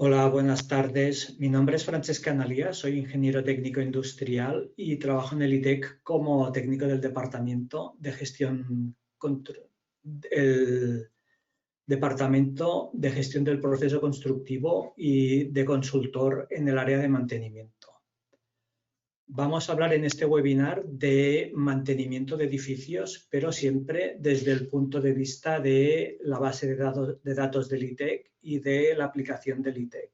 Hola, buenas tardes. Mi nombre es Francesca Analía, soy ingeniero técnico industrial y trabajo en el ITEC como técnico del departamento de gestión, el departamento de gestión del proceso constructivo y de consultor en el área de mantenimiento. Vamos a hablar en este webinar de mantenimiento de edificios, pero siempre desde el punto de vista de la base de datos del ITEC y de la aplicación del ITEC.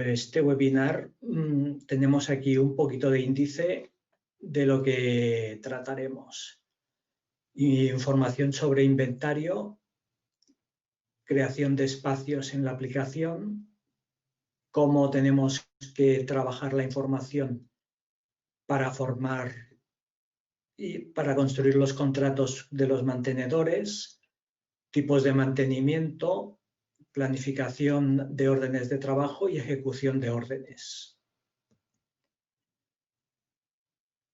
Este webinar tenemos aquí un poquito de índice de lo que trataremos. Información sobre inventario, creación de espacios en la aplicación, cómo tenemos que trabajar la información para formar y para construir los contratos de los mantenedores, tipos de mantenimiento, planificación de órdenes de trabajo y ejecución de órdenes.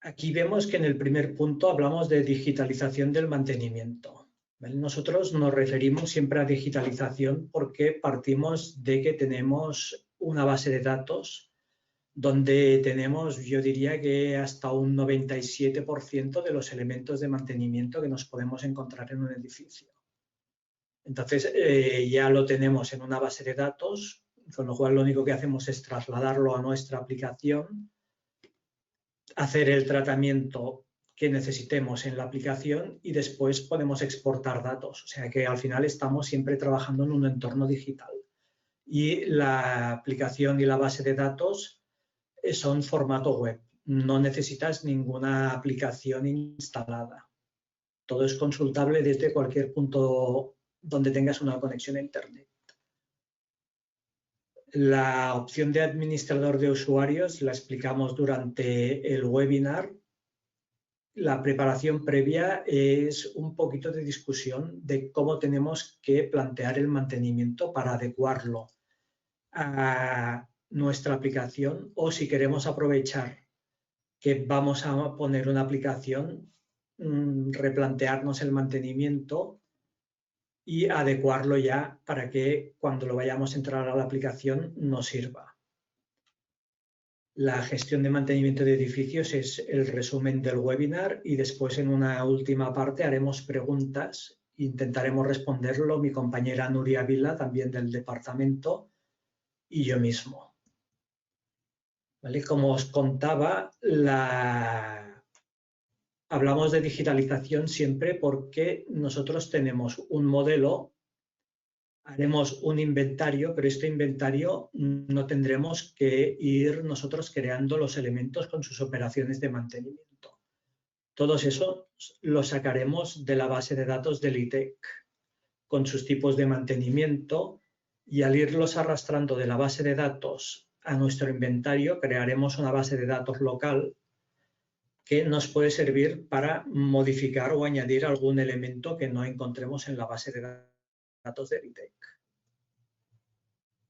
Aquí vemos que en el primer punto hablamos de digitalización del mantenimiento. Nosotros nos referimos siempre a digitalización porque partimos de que tenemos una base de datos donde tenemos, yo diría que hasta un 97% de los elementos de mantenimiento que nos podemos encontrar en un edificio. Entonces, ya lo tenemos en una base de datos, con lo cual lo único que hacemos es trasladarlo a nuestra aplicación, hacer el tratamiento que necesitemos en la aplicación y después podemos exportar datos. O sea que al final estamos siempre trabajando en un entorno digital. Y la aplicación y la base de datos son formato web. No necesitas ninguna aplicación instalada. Todo es consultable desde cualquier punto donde tengas una conexión a Internet. La opción de administrador de usuarios la explicamos durante el webinar. La preparación previa es un poquito de discusión de cómo tenemos que plantear el mantenimiento para adecuarlo a nuestra aplicación o si queremos aprovechar que vamos a poner una aplicación, replantearnos el mantenimiento y adecuarlo ya para que cuando lo vayamos a entrar a la aplicación nos sirva. La gestión de mantenimiento de edificios es el resumen del webinar y después en una última parte haremos preguntas. Intentaremos responderlo mi compañera Nuria Vila, también del departamento, y yo mismo. ¿Vale? Como os contaba, hablamos de digitalización siempre porque nosotros tenemos un modelo, haremos un inventario, pero este inventario no tendremos que ir nosotros creando los elementos con sus operaciones de mantenimiento. Todos esos los sacaremos de la base de datos del ITEC con sus tipos de mantenimiento y al irlos arrastrando de la base de datos a nuestro inventario crearemos una base de datos local que nos puede servir para modificar o añadir algún elemento que no encontremos en la base de datos del ITEC.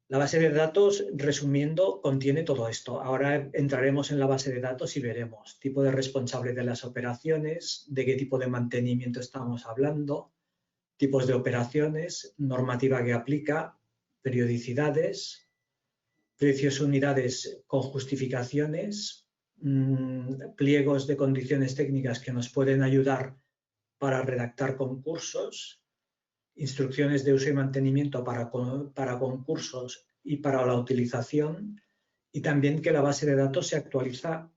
La base de datos, resumiendo, contiene todo esto. Ahora entraremos en la base de datos y veremos tipo de responsable de las operaciones, de qué tipo de mantenimiento estamos hablando, tipos de operaciones, normativa que aplica, periodicidades, precios unidades con justificaciones, pliegos de condiciones técnicas que nos pueden ayudar para redactar concursos, instrucciones de uso y mantenimiento para concursos y para la utilización, y también que la base de datos se actualiza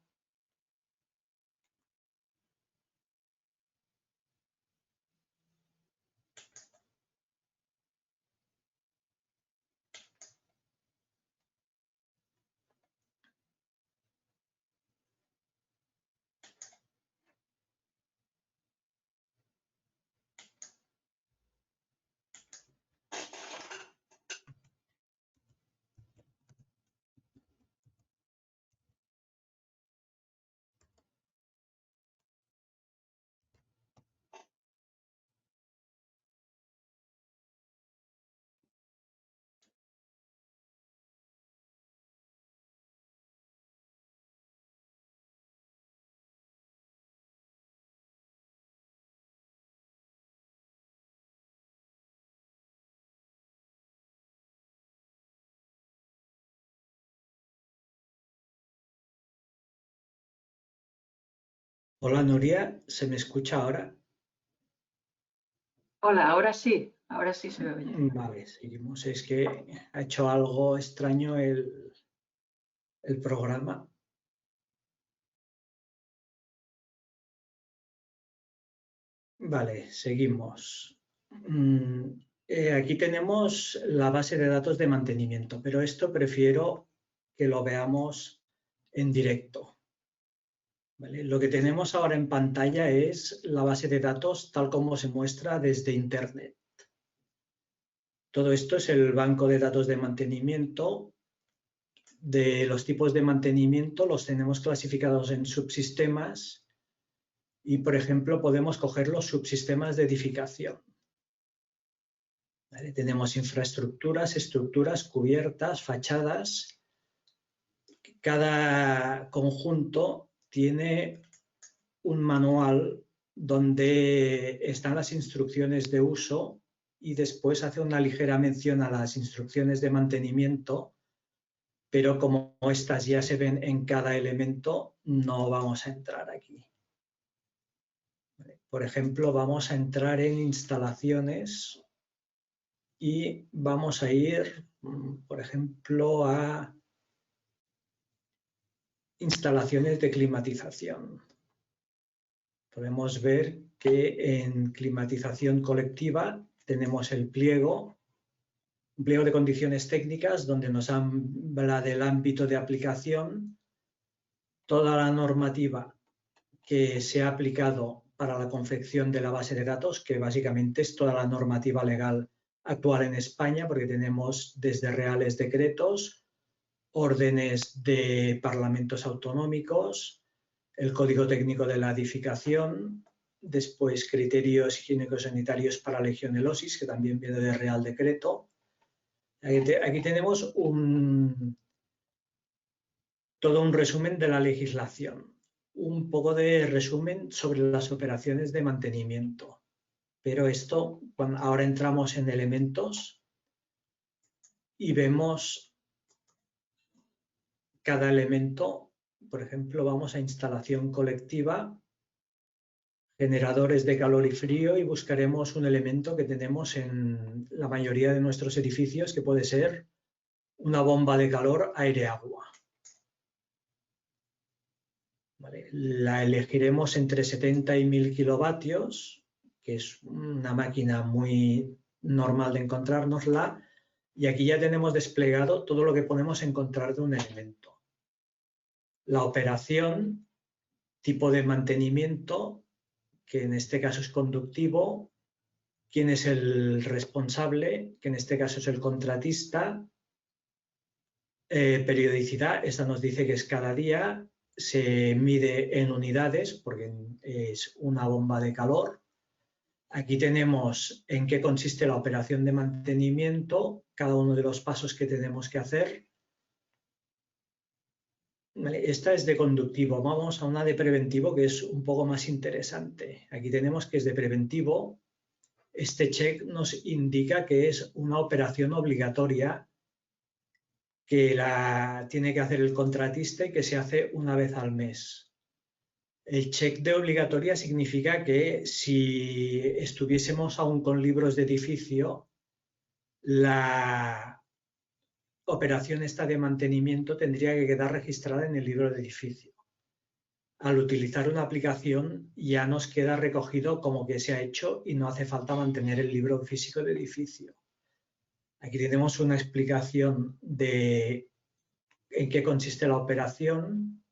Hola Nuria, ¿se me escucha ahora? Hola, ahora sí se oye. Vale, seguimos. Es que ha hecho algo extraño el programa. Vale, seguimos. Aquí tenemos la base de datos de mantenimiento, pero esto prefiero que lo veamos en directo. ¿Vale? Lo que tenemos ahora en pantalla es la base de datos tal como se muestra desde Internet. Todo esto es el banco de datos de mantenimiento. De los tipos de mantenimiento los tenemos clasificados en subsistemas y, por ejemplo, podemos coger los subsistemas de edificación. ¿Vale? Tenemos infraestructuras, estructuras, cubiertas, fachadas. Cada conjunto tiene un manual donde están las instrucciones de uso y después hace una ligera mención a las instrucciones de mantenimiento, pero como estas ya se ven en cada elemento, no vamos a entrar aquí. Por ejemplo, vamos a entrar en instalaciones y vamos a ir, por ejemplo, a instalaciones de climatización. Podemos ver que en climatización colectiva tenemos el pliego, un pliego de condiciones técnicas donde nos habla del ámbito de aplicación, toda la normativa que se ha aplicado para la confección de la base de datos, que básicamente es toda la normativa legal actual en España, porque tenemos desde reales decretos, órdenes de parlamentos autonómicos, el Código Técnico de la Edificación, después criterios higiénico-sanitarios para legionelosis, que también viene de Real Decreto. Aquí tenemos todo un resumen de la legislación, un poco de resumen sobre las operaciones de mantenimiento. Pero esto, ahora entramos en elementos y vemos cada elemento. Por ejemplo, vamos a instalación colectiva, generadores de calor y frío, y buscaremos un elemento que tenemos en la mayoría de nuestros edificios, que puede ser una bomba de calor aire-agua. ¿Vale? La elegiremos entre 70 y 1000 kilovatios, que es una máquina muy normal de encontrárnosla, y aquí ya tenemos desplegado todo lo que podemos encontrar de un elemento. La operación, tipo de mantenimiento, que en este caso es conductivo, quién es el responsable, que en este caso es el contratista, periodicidad, esta nos dice que es cada día, se mide en unidades porque es una bomba de calor. Aquí tenemos en qué consiste la operación de mantenimiento, cada uno de los pasos que tenemos que hacer. Esta es de conductivo. Vamos a una de preventivo que es un poco más interesante. Aquí tenemos que es de preventivo. Este check nos indica que es una operación obligatoria que la tiene que hacer el contratista y que se hace una vez al mes. El check de obligatoria significa que si estuviésemos aún con libros de edificio, la operación esta de mantenimiento tendría que quedar registrada en el libro de edificio. Al utilizar una aplicación ya nos queda recogido como que se ha hecho y no hace falta mantener el libro físico de edificio. Aquí tenemos una explicación de en qué consiste la operación,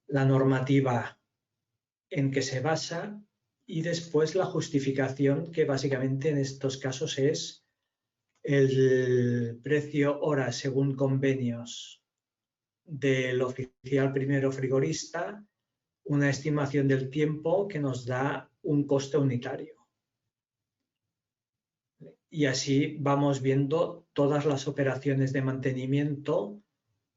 la normativa en que se basa y después la justificación, que básicamente en estos casos es el precio hora según convenios del oficial primero frigorista, una estimación del tiempo que nos da un coste unitario. Y así vamos viendo todas las operaciones de mantenimiento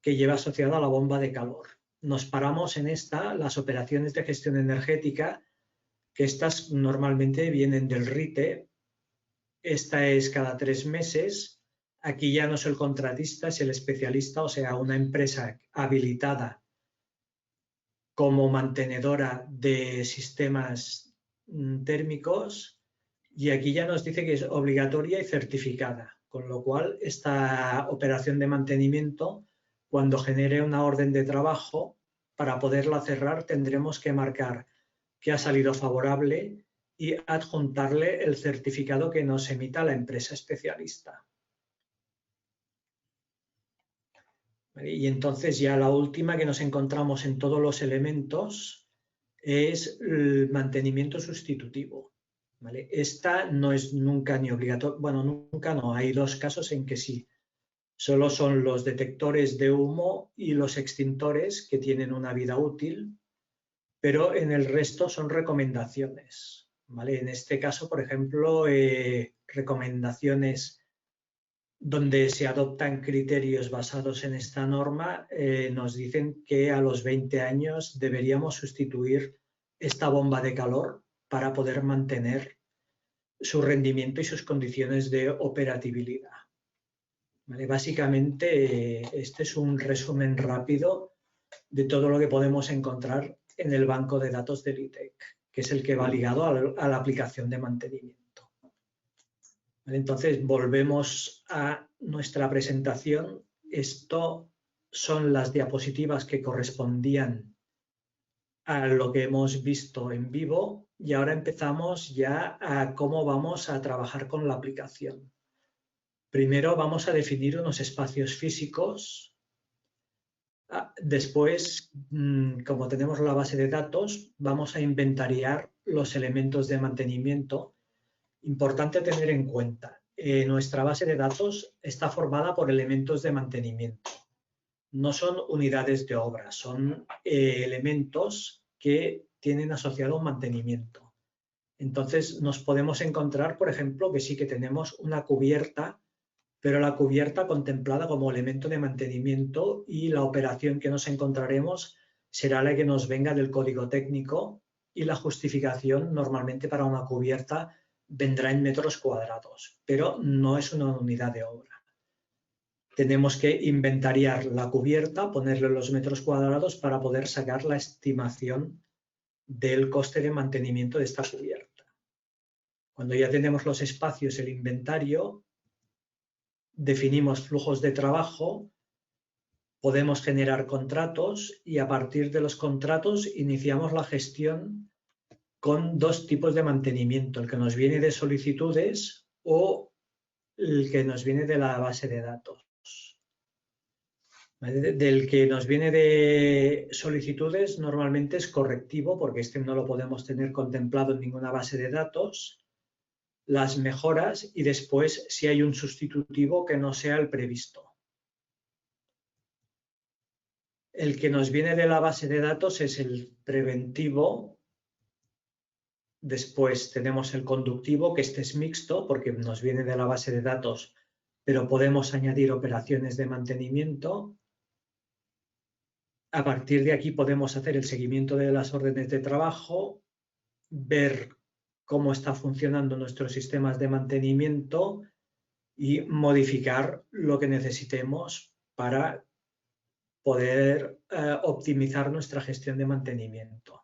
que lleva asociada a la bomba de calor. Nos paramos en las operaciones de gestión energética, que estas normalmente vienen del RITE. Esta es cada 3 meses. Aquí ya no es el contratista, es el especialista, o sea, una empresa habilitada como mantenedora de sistemas térmicos, y aquí ya nos dice que es obligatoria y certificada, con lo cual esta operación de mantenimiento, cuando genere una orden de trabajo, para poderla cerrar tendremos que marcar que ha salido favorable y adjuntarle el certificado que nos emita la empresa especialista. Y entonces ya la última que nos encontramos en todos los elementos es el mantenimiento sustitutivo. ¿Vale? Esta no es nunca ni obligatoria, bueno, nunca no, hay dos casos en que sí. Solo son los detectores de humo y los extintores que tienen una vida útil, pero en el resto son recomendaciones. ¿Vale? En este caso, por ejemplo, recomendaciones donde se adoptan criterios basados en esta norma, nos dicen que a los 20 años deberíamos sustituir esta bomba de calor para poder mantener su rendimiento y sus condiciones de operatividad. ¿Vale? Básicamente, este es un resumen rápido de todo lo que podemos encontrar en el banco de datos del ITEC, que es el que va ligado a la aplicación de mantenimiento. Entonces, volvemos a nuestra presentación. Esto son las diapositivas que correspondían a lo que hemos visto en vivo y ahora empezamos ya a cómo vamos a trabajar con la aplicación. Primero vamos a definir unos espacios físicos. Después, como tenemos la base de datos, vamos a inventariar los elementos de mantenimiento. Importante tener en cuenta, nuestra base de datos está formada por elementos de mantenimiento. No son unidades de obra, son elementos que tienen asociado un mantenimiento. Entonces nos podemos encontrar, por ejemplo, que sí que tenemos una cubierta, pero la cubierta contemplada como elemento de mantenimiento y la operación que nos encontraremos será la que nos venga del código técnico y la justificación normalmente para una cubierta vendrá en metros cuadrados, pero no es una unidad de obra. Tenemos que inventariar la cubierta, ponerle los metros cuadrados para poder sacar la estimación del coste de mantenimiento de esta cubierta. Cuando ya tenemos los espacios, el inventario, definimos flujos de trabajo, podemos generar contratos y a partir de los contratos iniciamos la gestión con dos tipos de mantenimiento, el que nos viene de solicitudes o el que nos viene de la base de datos. ¿Vale? Del que nos viene de solicitudes normalmente es correctivo porque este no lo podemos tener contemplado en ninguna base de datos, las mejoras y después si hay un sustitutivo que no sea el previsto. El que nos viene de la base de datos es el preventivo. Después tenemos el conductivo, que este es mixto porque nos viene de la base de datos, pero podemos añadir operaciones de mantenimiento. A partir de aquí podemos hacer el seguimiento de las órdenes de trabajo, ver cómo está funcionando nuestros sistemas de mantenimiento y modificar lo que necesitemos para poder optimizar nuestra gestión de mantenimiento.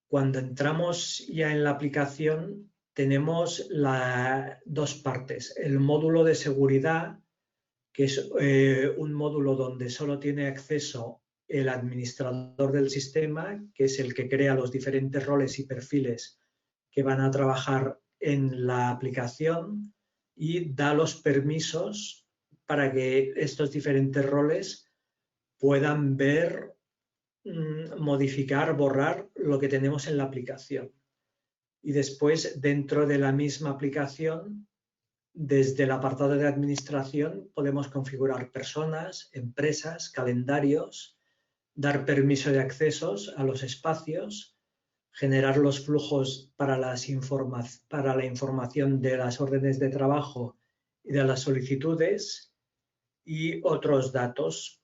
Cuando entramos ya en la aplicación tenemos dos partes. El módulo de seguridad, que es un módulo donde solo tiene acceso el administrador del sistema, que es el que crea los diferentes roles y perfiles que van a trabajar en la aplicación y da los permisos para que estos diferentes roles puedan ver, modificar, borrar lo que tenemos en la aplicación. Y después, dentro de la misma aplicación, desde el apartado de administración, podemos configurar personas, empresas, calendarios, dar permiso de accesos a los espacios, generar los flujos para la información de las órdenes de trabajo y de las solicitudes y otros datos,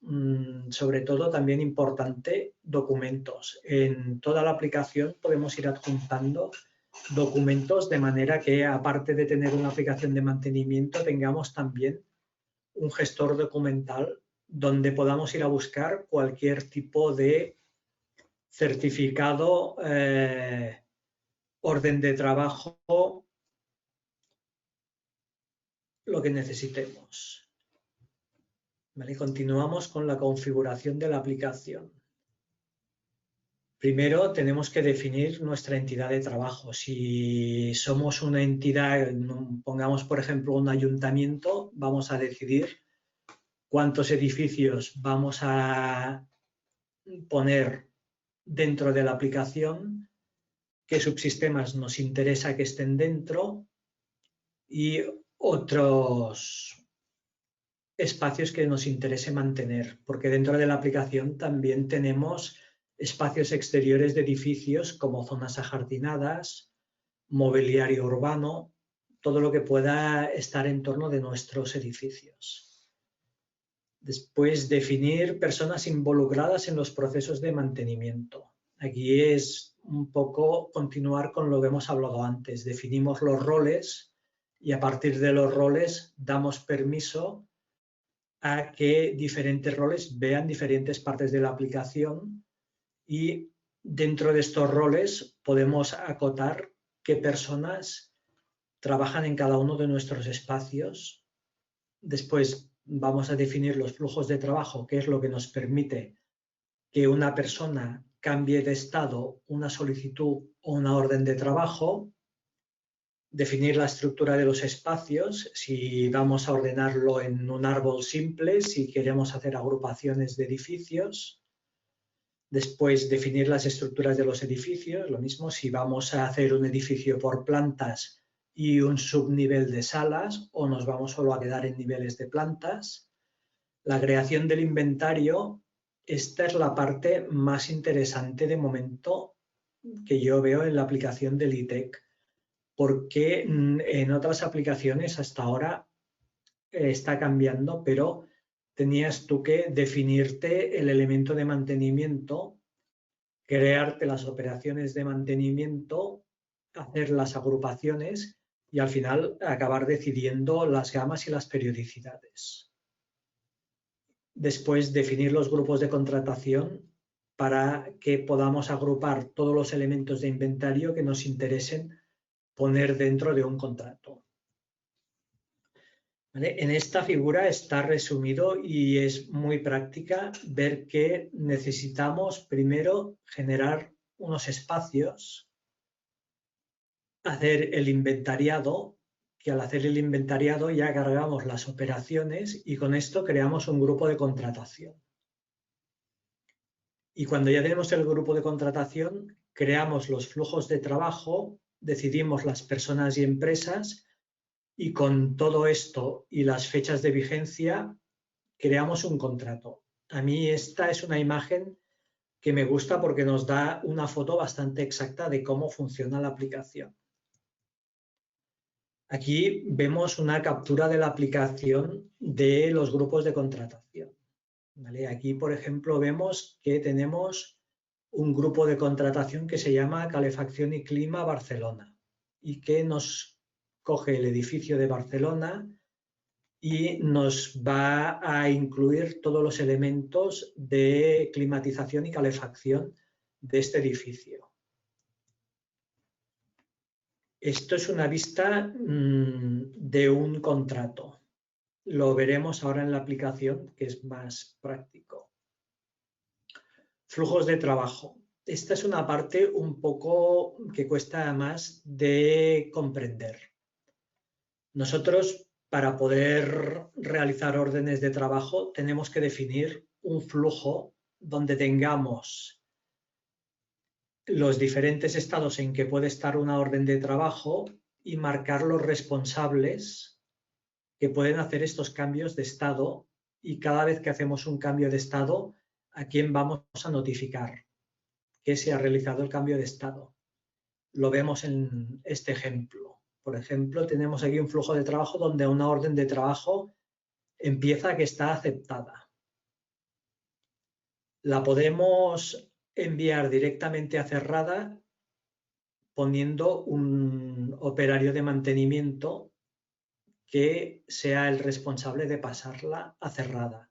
sobre todo también importante, documentos. En toda la aplicación podemos ir adjuntando documentos de manera que, aparte de tener una aplicación de mantenimiento, tengamos también un gestor documental donde podamos ir a buscar cualquier tipo de certificado, orden de trabajo, lo que necesitemos. ¿Vale? Continuamos con la configuración de la aplicación. Primero tenemos que definir nuestra entidad de trabajo. Si somos una entidad, pongamos por ejemplo un ayuntamiento, vamos a decidir cuántos edificios vamos a poner dentro de la aplicación, qué subsistemas nos interesa que estén dentro y otros espacios que nos interese mantener, porque dentro de la aplicación también tenemos espacios exteriores de edificios como zonas ajardinadas, mobiliario urbano, todo lo que pueda estar en torno de nuestros edificios. Después, definir personas involucradas en los procesos de mantenimiento. Aquí es un poco continuar con lo que hemos hablado antes. Definimos los roles y a partir de los roles damos permiso a que diferentes roles vean diferentes partes de la aplicación y dentro de estos roles podemos acotar qué personas trabajan en cada uno de nuestros espacios. Después vamos a definir los flujos de trabajo, que es lo que nos permite que una persona cambie de estado una solicitud o una orden de trabajo. Definir la estructura de los espacios, si vamos a ordenarlo en un árbol simple, si queremos hacer agrupaciones de edificios. Después, definir las estructuras de los edificios, lo mismo si vamos a hacer un edificio por plantas y un subnivel de salas o nos vamos solo a quedar en niveles de plantas. La creación del inventario, esta es la parte más interesante de momento que yo veo en la aplicación del ITEC, porque en otras aplicaciones hasta ahora está cambiando, pero tenías tú que definirte el elemento de mantenimiento, crearte las operaciones de mantenimiento, hacer las agrupaciones y al final acabar decidiendo las gamas y las periodicidades. Después, definir los grupos de contratación para que podamos agrupar todos los elementos de inventario que nos interesen poner dentro de un contrato. ¿Vale? En esta figura está resumido y es muy práctica ver que necesitamos primero generar unos espacios, hacer el inventariado, que al hacer el inventariado ya cargamos las operaciones y con esto creamos un grupo de contratación. Y cuando ya tenemos el grupo de contratación, creamos los flujos de trabajo, decidimos las personas y empresas y con todo esto y las fechas de vigencia creamos un contrato. A mí esta es una imagen que me gusta porque nos da una foto bastante exacta de cómo funciona la aplicación. Aquí vemos una captura de la aplicación de los grupos de contratación. ¿Vale? Aquí, por ejemplo, vemos que tenemos un grupo de contratación que se llama Calefacción y Clima Barcelona y que nos coge el edificio de Barcelona y nos va a incluir todos los elementos de climatización y calefacción de este edificio. Esto es una vista de un contrato. Lo veremos ahora en la aplicación, que es más práctico. Flujos de trabajo. Esta es una parte un poco que cuesta más de comprender. Nosotros, para poder realizar órdenes de trabajo, tenemos que definir un flujo donde tengamos los diferentes estados en que puede estar una orden de trabajo y marcar los responsables que pueden hacer estos cambios de estado y cada vez que hacemos un cambio de estado, ¿a quién vamos a notificar que se ha realizado el cambio de estado? Lo vemos en este ejemplo. Por ejemplo, tenemos aquí un flujo de trabajo donde una orden de trabajo empieza que está aceptada. La podemos enviar directamente a cerrada poniendo un operario de mantenimiento que sea el responsable de pasarla a cerrada.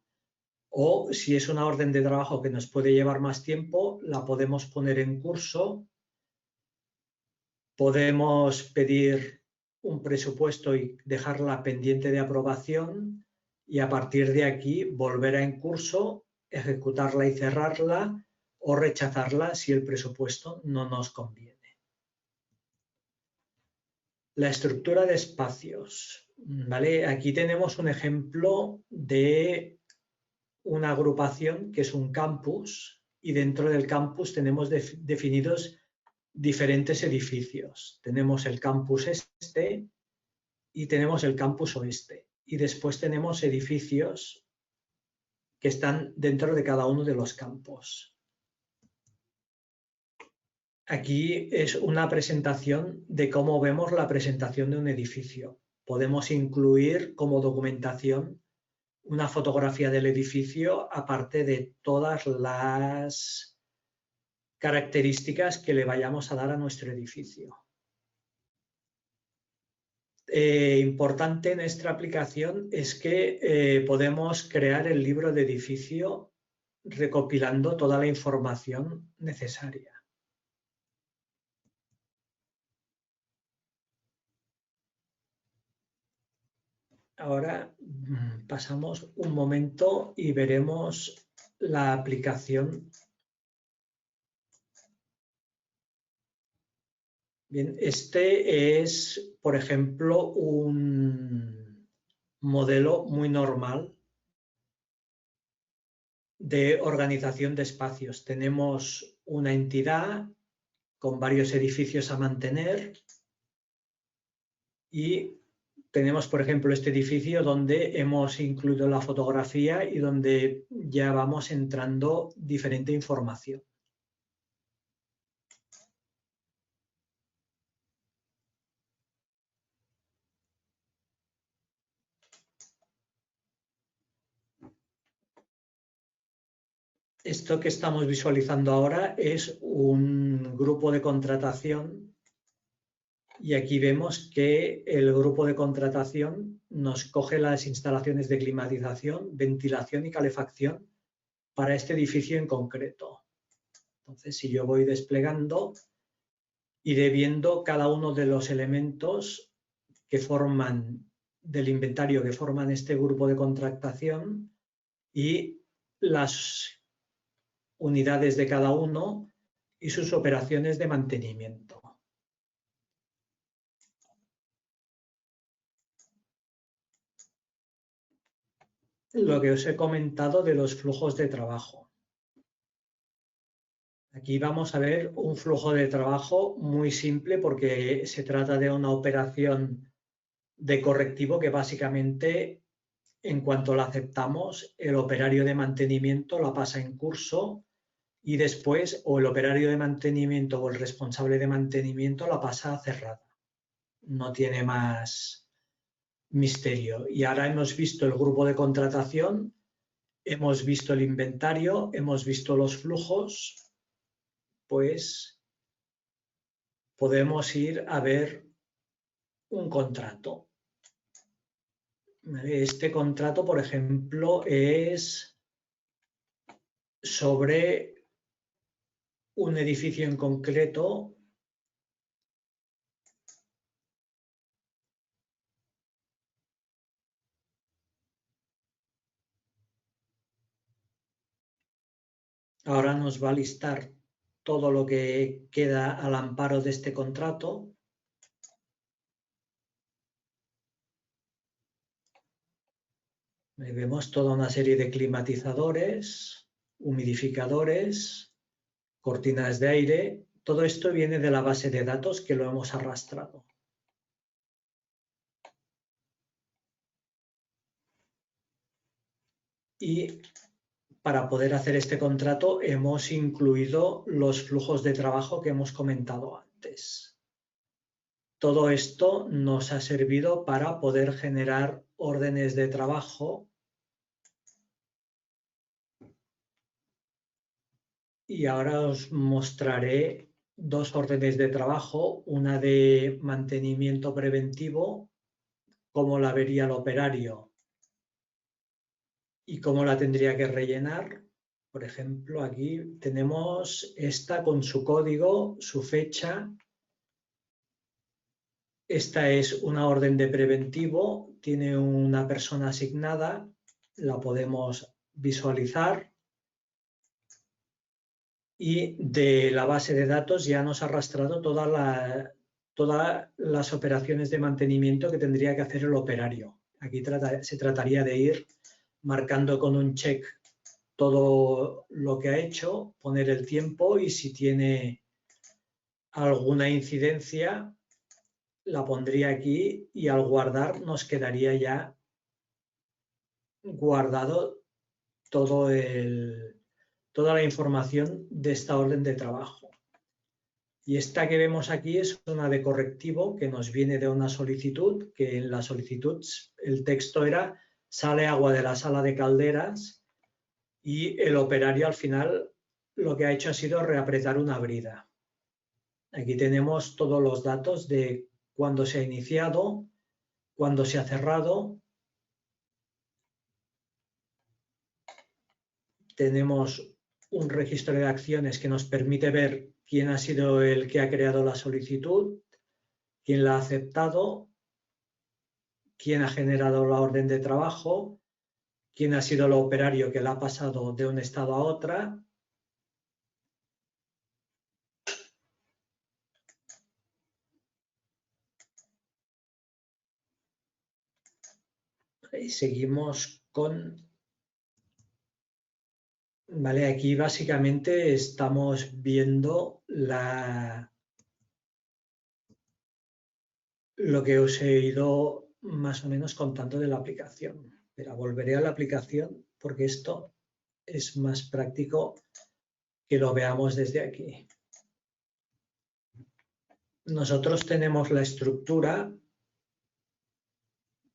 O si es una orden de trabajo que nos puede llevar más tiempo, la podemos poner en curso. Podemos pedir un presupuesto y dejarla pendiente de aprobación y a partir de aquí volver a en curso, ejecutarla y cerrarla o rechazarla si el presupuesto no nos conviene. La estructura de espacios. ¿Vale? Aquí tenemos un ejemplo de una agrupación que es un campus y dentro del campus tenemos definidos diferentes edificios. Tenemos el campus este y tenemos el campus oeste. Y después tenemos edificios que están dentro de cada uno de los campos. Aquí es una presentación de cómo vemos la presentación de un edificio. Podemos incluir como documentación una fotografía del edificio aparte de todas las características que le vayamos a dar a nuestro edificio. Importante en esta aplicación es que podemos crear el libro de edificio recopilando toda la información necesaria. Ahora pasamos un momento y veremos la aplicación. Bien, este es, por ejemplo, un modelo muy normal de organización de espacios. Tenemos una entidad con varios edificios a mantener y tenemos, por ejemplo, este edificio donde hemos incluido la fotografía y donde ya vamos entrando diferente información. Esto que estamos visualizando ahora es un grupo de contratación y aquí vemos que el grupo de contratación nos coge las instalaciones de climatización, ventilación y calefacción para este edificio en concreto. Entonces, si yo voy desplegando, iré viendo cada uno de los elementos que forman del inventario que forman este grupo de contratación y las unidades de cada uno y sus operaciones de mantenimiento. Lo que os he comentado de los flujos de trabajo. Aquí vamos a ver un flujo de trabajo muy simple porque se trata de una operación de correctivo que básicamente en cuanto la aceptamos el operario de mantenimiento la pasa en curso y después o el operario de mantenimiento o el responsable de mantenimiento la pasa cerrada. No tiene más misterio. Y ahora hemos visto el grupo de contratación, hemos visto el inventario, hemos visto los flujos, pues podemos ir a ver un contrato. Este contrato, por ejemplo, es sobre un edificio en concreto . Ahora nos va a listar todo lo que queda al amparo de este contrato. Vemos toda una serie de climatizadores, humidificadores, cortinas de aire. Todo esto viene de la base de datos que lo hemos arrastrado. Y para poder hacer este contrato hemos incluido los flujos de trabajo que hemos comentado antes. Todo esto nos ha servido para poder generar órdenes de trabajo y ahora os mostraré dos órdenes de trabajo, una de mantenimiento preventivo, cómo la vería el operario ¿Y cómo la tendría que rellenar? Por ejemplo, aquí tenemos esta con su código, su fecha. Esta es una orden de preventivo, tiene una persona asignada, la podemos visualizar. Y de la base de datos ya nos ha arrastrado todas las operaciones de mantenimiento que tendría que hacer el operario. Aquí se trataría de ir marcando con un check todo lo que ha hecho, poner el tiempo y si tiene alguna incidencia la pondría aquí y al guardar nos quedaría ya guardado toda la información de esta orden de trabajo. Y esta que vemos aquí es una de correctivo que nos viene de una solicitud, que en la solicitud el texto era sale agua de la sala de calderas y el operario al final lo que ha hecho ha sido reapretar una brida. Aquí tenemos todos los datos de cuándo se ha iniciado, cuándo se ha cerrado. Tenemos un registro de acciones que nos permite ver quién ha sido el que ha creado la solicitud, quién la ha aceptado, quién ha generado la orden de trabajo, quién ha sido el operario que la ha pasado de un estado a otra. Y seguimos con... Vale, aquí básicamente estamos viendo lo que os he ido más o menos contando de la aplicación. Pero volveré a la aplicación porque esto es más práctico que lo veamos desde aquí. Nosotros tenemos la estructura,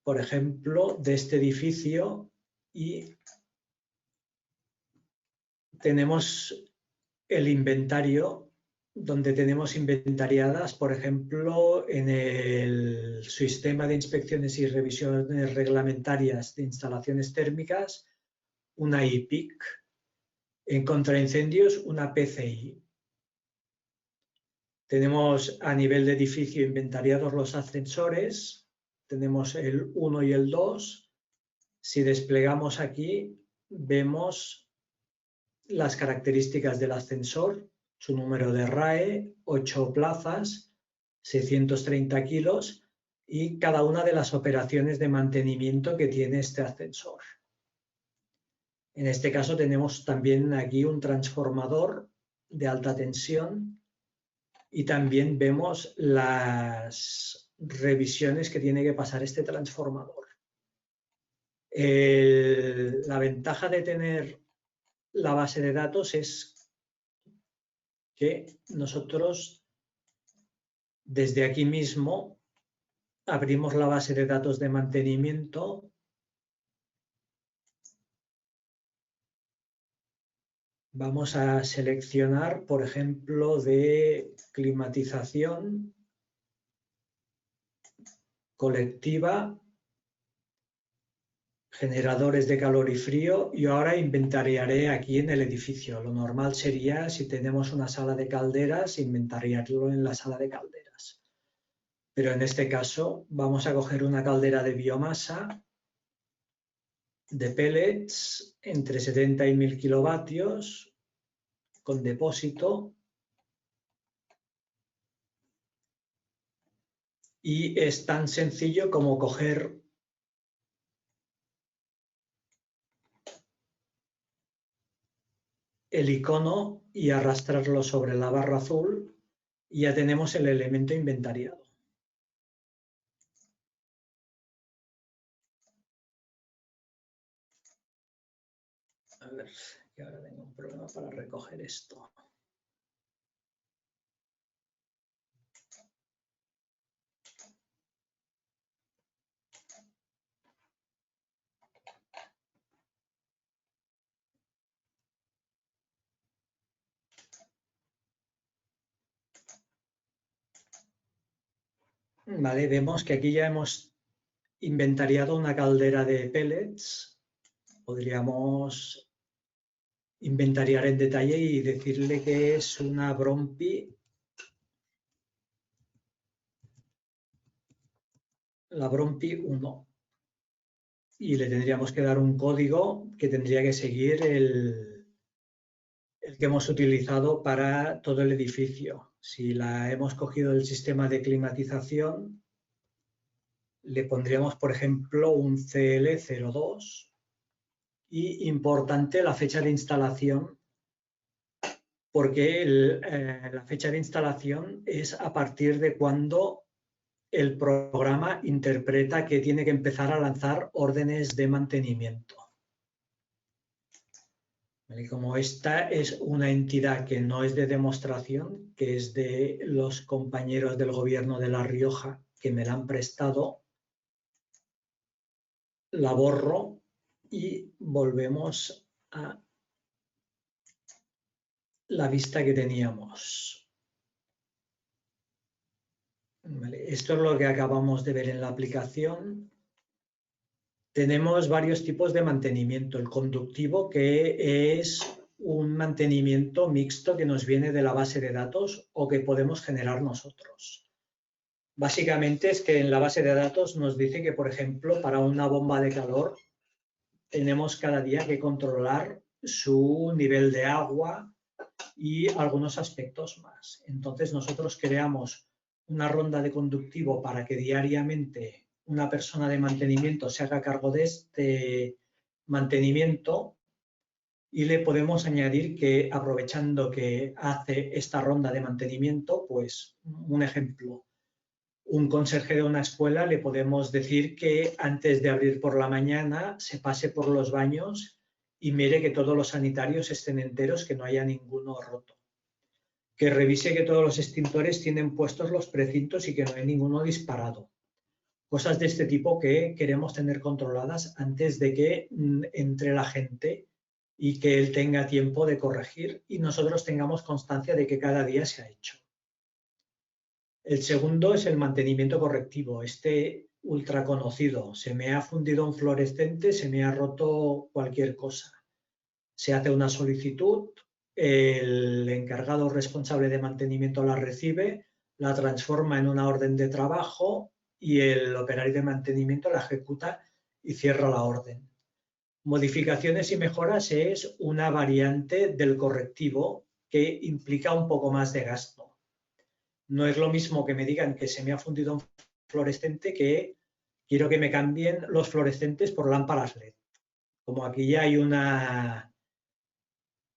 por ejemplo, de este edificio y tenemos el inventario donde tenemos inventariadas, por ejemplo, en el sistema de inspecciones y revisiones reglamentarias de instalaciones térmicas, una IPIC, en contraincendios una PCI. Tenemos a nivel de edificio inventariados los ascensores, tenemos el 1 y el 2. Si desplegamos aquí, vemos las características del ascensor, su número de RAE, 8 plazas, 630 kilos y cada una de las operaciones de mantenimiento que tiene este ascensor. En este caso tenemos también aquí un transformador de alta tensión y también vemos las revisiones que tiene que pasar este transformador. La ventaja de tener la base de datos es que nosotros desde aquí mismo abrimos la base de datos de mantenimiento. Vamos a seleccionar, por ejemplo, de climatización colectiva, generadores de calor y frío, y ahora inventariaré aquí en el edificio. Lo normal sería, si tenemos una sala de calderas, inventariarlo en la sala de calderas. Pero en este caso vamos a coger una caldera de biomasa de pellets entre 70 y 1000 kilovatios con depósito y es tan sencillo como coger el icono y arrastrarlo sobre la barra azul y ya tenemos el elemento inventariado. A ver, que ahora tengo un problema para recoger esto. Vale, vemos que aquí ya hemos inventariado una caldera de pellets podríamos inventariar en detalle y decirle que es una Brompi, la Brompi 1. Y le tendríamos que dar un código que tendría que seguir el que hemos utilizado para todo el edificio. Si la hemos cogido del sistema de climatización, le pondríamos, por ejemplo, un CL02 y importante la fecha de instalación, porque la fecha de instalación es a partir de cuando el programa interpreta que tiene que empezar a lanzar órdenes de mantenimiento. ¿Vale? Como esta es una entidad que no es de demostración, que es de los compañeros del gobierno de La Rioja que me la han prestado, la borro y volvemos a la vista que teníamos. Vale, esto es lo que acabamos de ver en la aplicación. Tenemos varios tipos de mantenimiento. El conductivo, que es un mantenimiento mixto que nos viene de la base de datos o que podemos generar nosotros. Básicamente es que en la base de datos nos dice que, por ejemplo, para una bomba de calor tenemos cada día que controlar su nivel de agua y algunos aspectos más. Entonces nosotros creamos una ronda de conductivo para que diariamente una persona de mantenimiento se haga cargo de este mantenimiento y le podemos añadir que, aprovechando que hace esta ronda de mantenimiento, pues un ejemplo, un conserje de una escuela le podemos decir que antes de abrir por la mañana se pase por los baños y mire que todos los sanitarios estén enteros, que no haya ninguno roto. Que revise que todos los extintores tienen puestos los precintos y que no hay ninguno disparado. Cosas de este tipo que queremos tener controladas antes de que entre la gente y que él tenga tiempo de corregir y nosotros tengamos constancia de que cada día se ha hecho. El segundo es el mantenimiento correctivo, este ultra conocido. Se me ha fundido un fluorescente, se me ha roto cualquier cosa. Se hace una solicitud, el encargado responsable de mantenimiento la recibe, la transforma en una orden de trabajo y el operario de mantenimiento la ejecuta y cierra la orden. Modificaciones y mejoras es una variante del correctivo que implica un poco más de gasto. No es lo mismo que me digan que se me ha fundido un fluorescente que quiero que me cambien los fluorescentes por lámparas LED. Como aquí ya hay una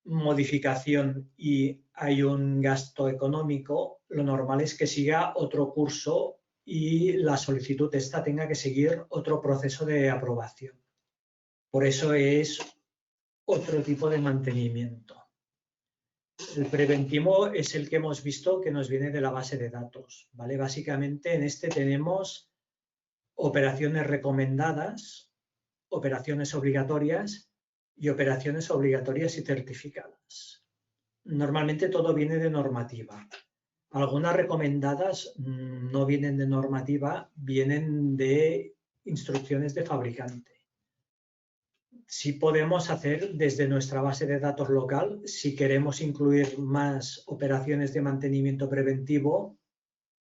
modificación y hay un gasto económico, lo normal es que siga otro curso y la solicitud esta tenga que seguir otro proceso de aprobación. Por eso es otro tipo de mantenimiento. El preventivo es el que hemos visto que nos viene de la base de datos, ¿vale? Básicamente en este tenemos operaciones recomendadas, operaciones obligatorias y operaciones obligatorias y certificadas. Normalmente todo viene de normativa. Algunas recomendadas no vienen de normativa, vienen de instrucciones de fabricante. Sí podemos hacer desde nuestra base de datos local, si queremos incluir más operaciones de mantenimiento preventivo,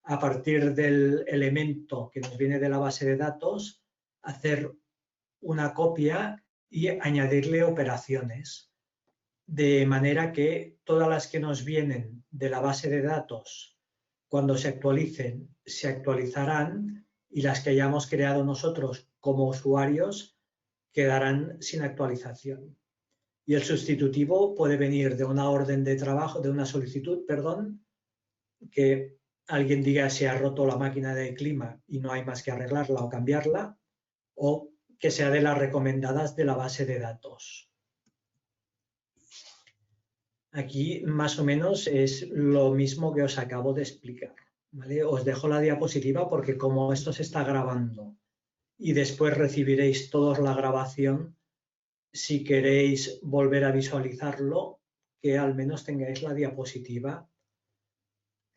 a partir del elemento que nos viene de la base de datos, hacer una copia y añadirle operaciones, de manera que todas las que nos vienen de la base de datos, cuando se actualicen, se actualizarán y las que hayamos creado nosotros como usuarios quedarán sin actualización. Y el sustitutivo puede venir de una orden de trabajo, de una solicitud, perdón, que alguien diga se ha roto la máquina de clima y no hay más que arreglarla o cambiarla, o que sea de las recomendadas de la base de datos. Aquí más o menos es lo mismo que os acabo de explicar, ¿vale? Os dejo la diapositiva porque como esto se está grabando y después recibiréis todos la grabación, si queréis volver a visualizarlo, que al menos tengáis la diapositiva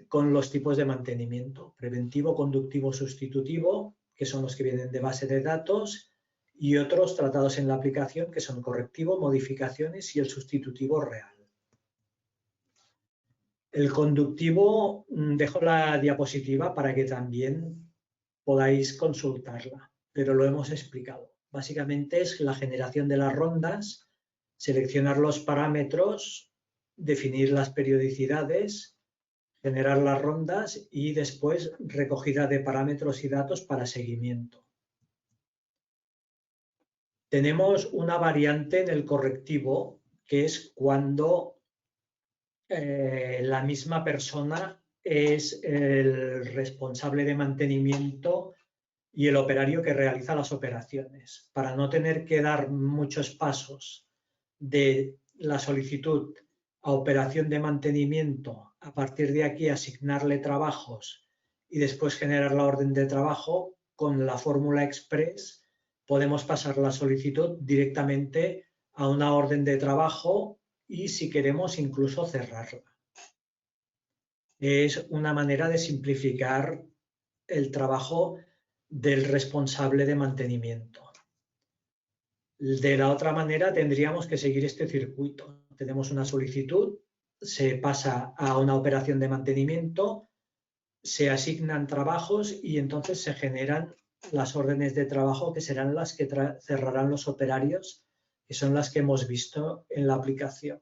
con los tipos de mantenimiento: preventivo, conductivo, sustitutivo, que son los que vienen de base de datos, y otros tratados en la aplicación que son correctivo, modificaciones y el sustitutivo real. El conductivo, dejo la diapositiva para que también podáis consultarla, pero lo hemos explicado. Básicamente es la generación de las rondas, seleccionar los parámetros, definir las periodicidades, generar las rondas y después recogida de parámetros y datos para seguimiento. Tenemos una variante en el correctivo que es cuando la misma persona es el responsable de mantenimiento y el operario que realiza las operaciones. Para no tener que dar muchos pasos de la solicitud a operación de mantenimiento, a partir de aquí asignarle trabajos y después generar la orden de trabajo, con la fórmula express podemos pasar la solicitud directamente a una orden de trabajo y, si queremos, incluso cerrarla. Es una manera de simplificar el trabajo del responsable de mantenimiento. De la otra manera tendríamos que seguir este circuito. Tenemos una solicitud, se pasa a una operación de mantenimiento, se asignan trabajos y entonces se generan las órdenes de trabajo que serán las que cerrarán los operarios, que son las que hemos visto en la aplicación.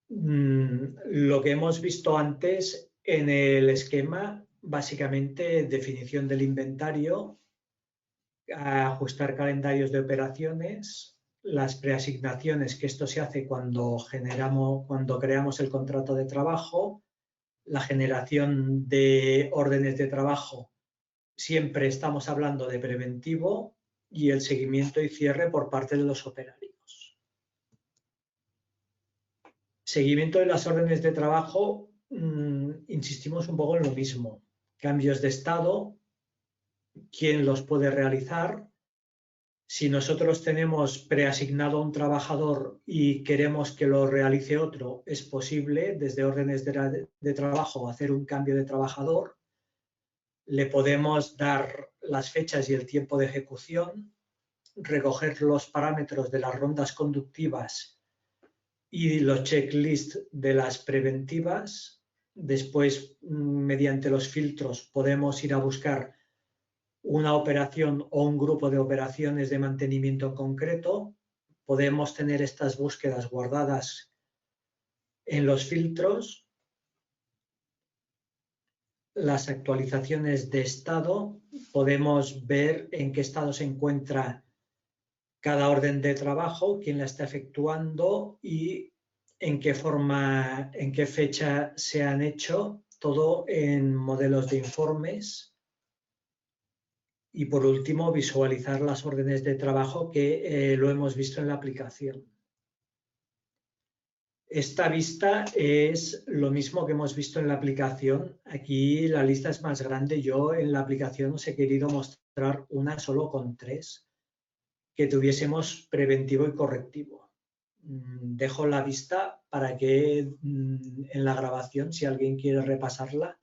Lo que hemos visto antes en el esquema, básicamente definición del inventario, ajustar calendarios de operaciones, las preasignaciones, que esto se hace cuando creamos el contrato de trabajo, la generación de órdenes de trabajo, siempre estamos hablando de preventivo, y el seguimiento y cierre por parte de los operarios. Seguimiento de las órdenes de trabajo, insistimos un poco en lo mismo. Cambios de estado, quién los puede realizar. Si nosotros tenemos preasignado a un trabajador y queremos que lo realice otro, es posible desde órdenes de trabajo hacer un cambio de trabajador. Le podemos dar las fechas y el tiempo de ejecución, recoger los parámetros de las rondas conductivas y los checklists de las preventivas. Después, mediante los filtros, podemos ir a buscar una operación o un grupo de operaciones de mantenimiento concreto. Podemos tener estas búsquedas guardadas en los filtros. Las actualizaciones de estado, podemos ver en qué estado se encuentra cada orden de trabajo, quién la está efectuando y en qué forma, en qué fecha se han hecho, todo en modelos de informes. Y por último, visualizar las órdenes de trabajo, que lo hemos visto en la aplicación. Esta vista es lo mismo que hemos visto en la aplicación. Aquí la lista es más grande. Yo en la aplicación os he querido mostrar una solo con 3, que tuviésemos preventivo y correctivo. Dejo la vista para que en la grabación, si alguien quiere repasarla,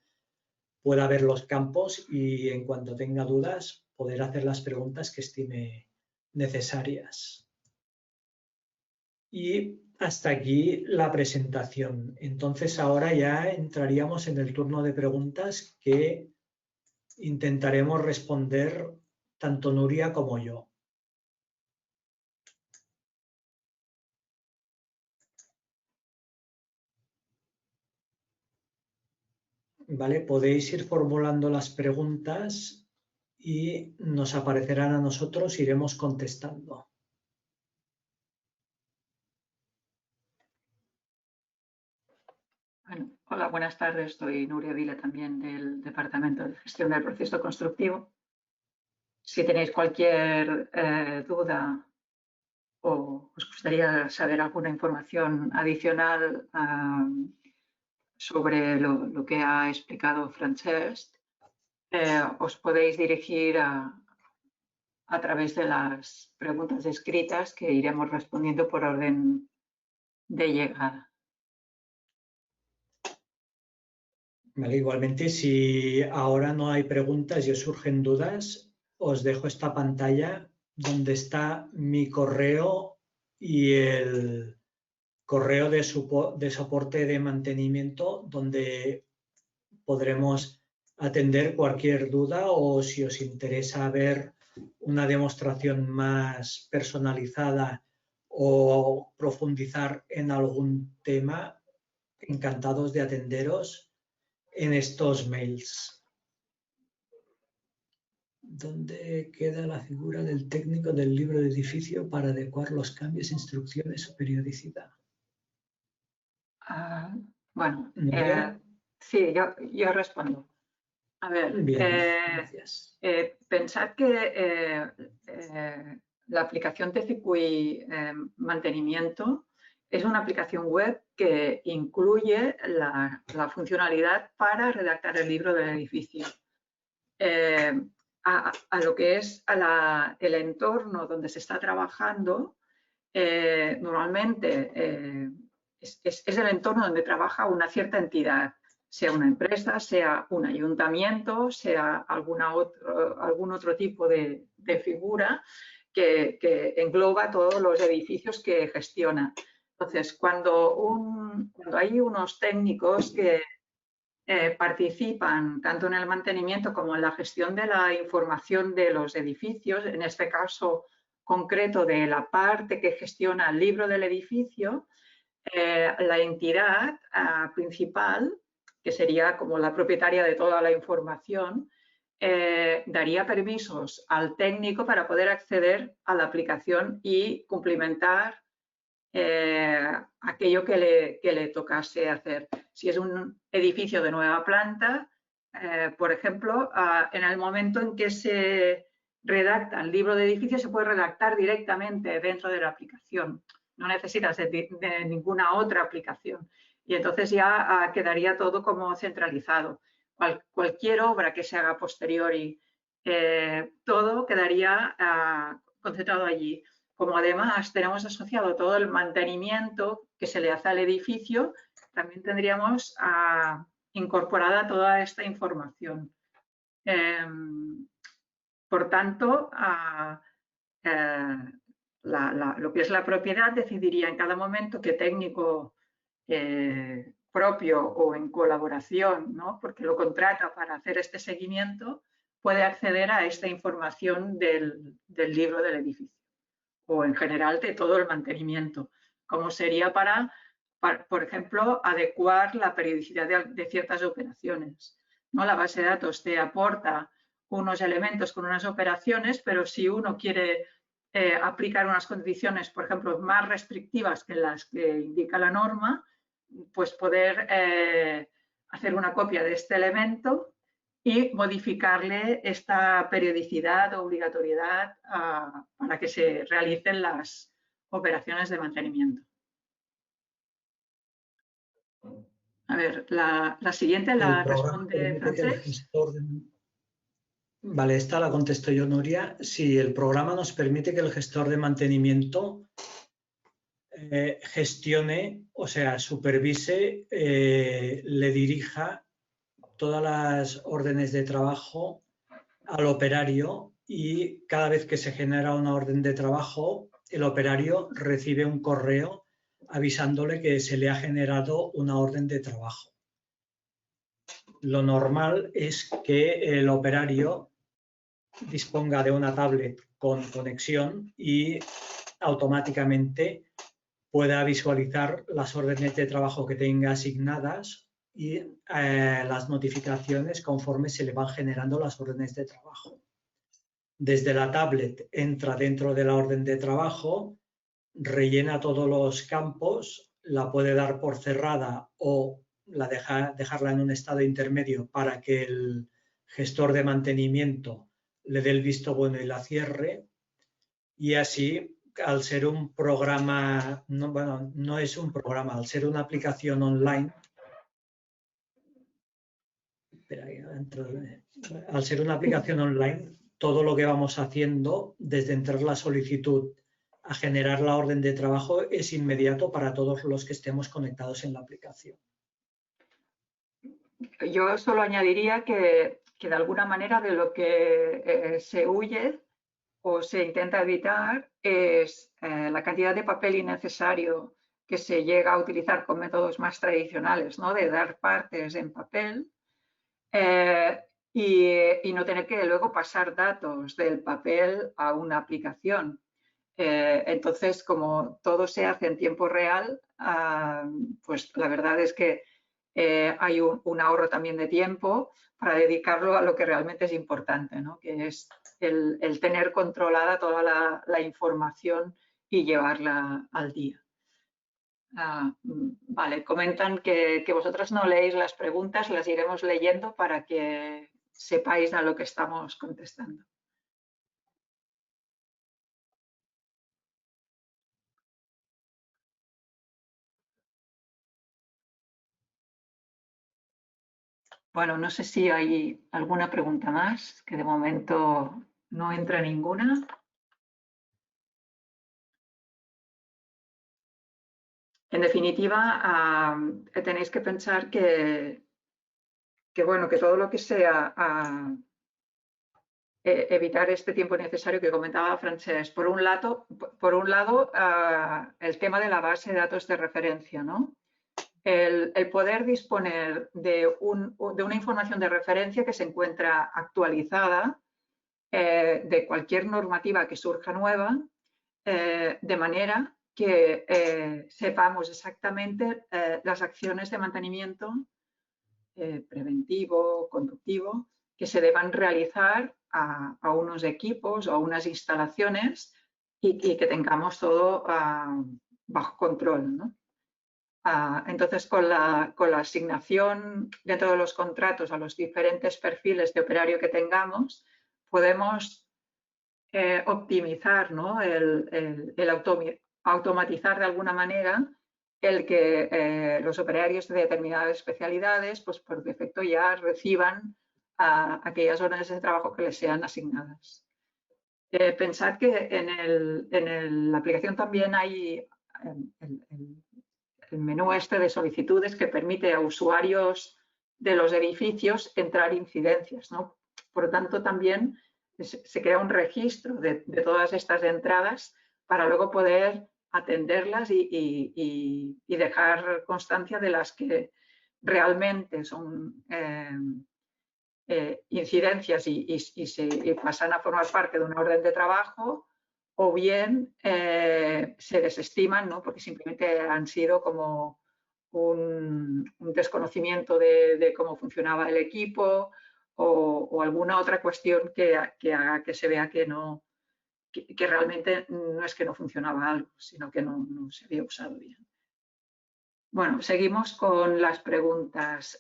pueda ver los campos y, en cuanto tenga dudas, poder hacer las preguntas que estime necesarias. Y hasta aquí la presentación. Entonces ahora ya entraríamos en el turno de preguntas, que intentaremos responder tanto Nuria como yo. ¿Vale? Podéis ir formulando las preguntas y nos aparecerán a nosotros, iremos contestando. Bueno, hola, buenas tardes. Soy Nuria Vila, también del Departamento de Gestión del Proceso Constructivo. Si tenéis cualquier duda o os gustaría saber alguna información adicional sobre lo que ha explicado Francesc, os podéis dirigir a través de las preguntas escritas, que iremos respondiendo por orden de llegada. Vale, igualmente, si ahora no hay preguntas y os surgen dudas, os dejo esta pantalla donde está mi correo y el correo de soporte de mantenimiento, donde podremos atender cualquier duda, o si os interesa ver una demostración más personalizada o profundizar en algún tema, encantados de atenderos en estos mails. ¿Dónde queda la figura del técnico del libro de edificio para adecuar los cambios, instrucciones o periodicidad? Bueno, ¿Nuria? sí, yo respondo. A ver, Bien, gracias. pensad que la aplicación TCQI Mantenimiento es una aplicación web que incluye la funcionalidad para redactar el libro del edificio. A lo que es el entorno donde se está trabajando, normalmente es el entorno donde trabaja una cierta entidad, sea una empresa, sea un ayuntamiento, sea algún otro tipo de figura que engloba todos los edificios que gestiona. Entonces, cuando hay unos técnicos que participan tanto en el mantenimiento como en la gestión de la información de los edificios, en este caso concreto de la parte que gestiona el libro del edificio, la entidad principal, que sería como la propietaria de toda la información, daría permisos al técnico para poder acceder a la aplicación y cumplimentar aquello que le tocase hacer. Si es un edificio de nueva planta, por ejemplo, en el momento en que se redacta el libro de edificio, se puede redactar directamente dentro de la aplicación. No necesitas de ninguna otra aplicación. Y entonces ya quedaría todo como centralizado. Cualquier obra que se haga a posteriori, todo quedaría concentrado allí. Como además tenemos asociado todo el mantenimiento que se le hace al edificio, también tendríamos incorporada toda esta información. Por tanto, lo que es la propiedad decidiría en cada momento qué técnico propio o en colaboración, ¿no?, porque lo contrata para hacer este seguimiento, puede acceder a esta información del libro del edificio o en general de todo el mantenimiento, como sería para, por ejemplo, adecuar la periodicidad de ciertas operaciones, ¿no? La base de datos te aporta unos elementos con unas operaciones, pero si uno quiere aplicar unas condiciones, por ejemplo, más restrictivas que las que indica la norma, pues poder hacer una copia de este elemento y modificarle esta periodicidad o obligatoriedad para que se realicen las operaciones de mantenimiento. A ver, la siguiente la responde Francesc. Vale, esta la contesto yo, Nuria. Si el programa nos permite que el gestor de mantenimiento gestione, o sea, supervise, le dirija todas las órdenes de trabajo al operario, y cada vez que se genera una orden de trabajo, el operario recibe un correo avisándole que se le ha generado una orden de trabajo. Lo normal es que el operario disponga de una tablet con conexión y automáticamente pueda visualizar las órdenes de trabajo que tenga asignadas y las notificaciones conforme se le van generando las órdenes de trabajo. Desde la tablet entra dentro de la orden de trabajo, rellena todos los campos, la puede dar por cerrada o dejarla en un estado intermedio para que el gestor de mantenimiento le dé el visto bueno y la cierre, y así, al ser un programa, no es un programa, al ser una aplicación online, al ser una aplicación online, todo lo que vamos haciendo, desde entrar la solicitud a generar la orden de trabajo, es inmediato para todos los que estemos conectados en la aplicación. Yo solo añadiría que de alguna manera de lo que se huye o se intenta evitar es la cantidad de papel innecesario que se llega a utilizar con métodos más tradicionales, ¿no? De dar partes en papel y no tener que luego pasar datos del papel a una aplicación. Entonces, como todo se hace en tiempo real, pues la verdad es que hay un ahorro también de tiempo para dedicarlo a lo que realmente es importante, ¿no? Que es el tener controlada toda la información y llevarla al día. Vale, comentan que vosotros no leéis las preguntas, las iremos leyendo para que sepáis a lo que estamos contestando. Bueno, no sé si hay alguna pregunta más, que de momento no entra ninguna. En definitiva, tenéis que pensar que bueno, que todo lo que sea evitar este tiempo necesario que comentaba Francesc. Por un lado, el tema de la base de datos de referencia, ¿no? El poder disponer de una información de referencia que se encuentra actualizada de cualquier normativa que surja nueva, de manera que sepamos exactamente las acciones de mantenimiento preventivo, conductivo, que se deban realizar a unos equipos o a unas instalaciones y que tengamos todo bajo control, ¿no? Entonces, con la asignación dentro de los contratos a los diferentes perfiles de operario que tengamos, podemos optimizar, ¿no? Automatizar de alguna manera el que los operarios de determinadas especialidades, pues por defecto ya reciban aquellas órdenes de trabajo que les sean asignadas. Pensad que en la aplicación también hay el menú este de solicitudes que permite a usuarios de los edificios entrar incidencias, ¿no? Por lo tanto, también se crea un registro de todas estas entradas para luego poder atenderlas y dejar constancia de las que realmente son incidencias y pasan a formar parte de una orden de trabajo, o bien se desestiman, ¿no? Porque simplemente han sido como un desconocimiento de cómo funcionaba el equipo o alguna otra cuestión que haga que se vea que realmente no es que no funcionaba algo, sino que no se había usado bien. Bueno, seguimos con las preguntas.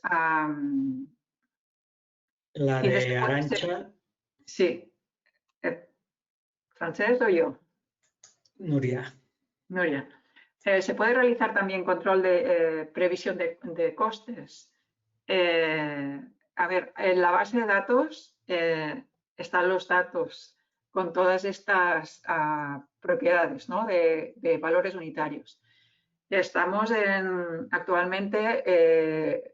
La de Arantxa. Sí. ¿Francesc o yo? Nuria. Nuria. ¿Se puede realizar también control de previsión de costes? A ver, en la base de datos están los datos con todas estas propiedades, ¿no? de valores unitarios. Estamos actualmente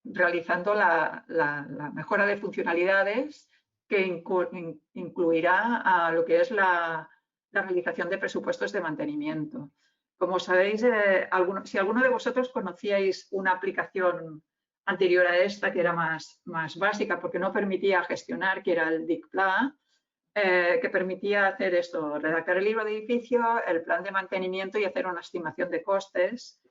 realizando la mejora de funcionalidades que incluirá a lo que es la realización de presupuestos de mantenimiento. Como sabéis, si alguno de vosotros conocíais una aplicación anterior a esta que era más básica porque no permitía gestionar, que era el DICPLA, que permitía hacer esto, redactar el libro de edificio, el plan de mantenimiento y hacer una estimación de costes.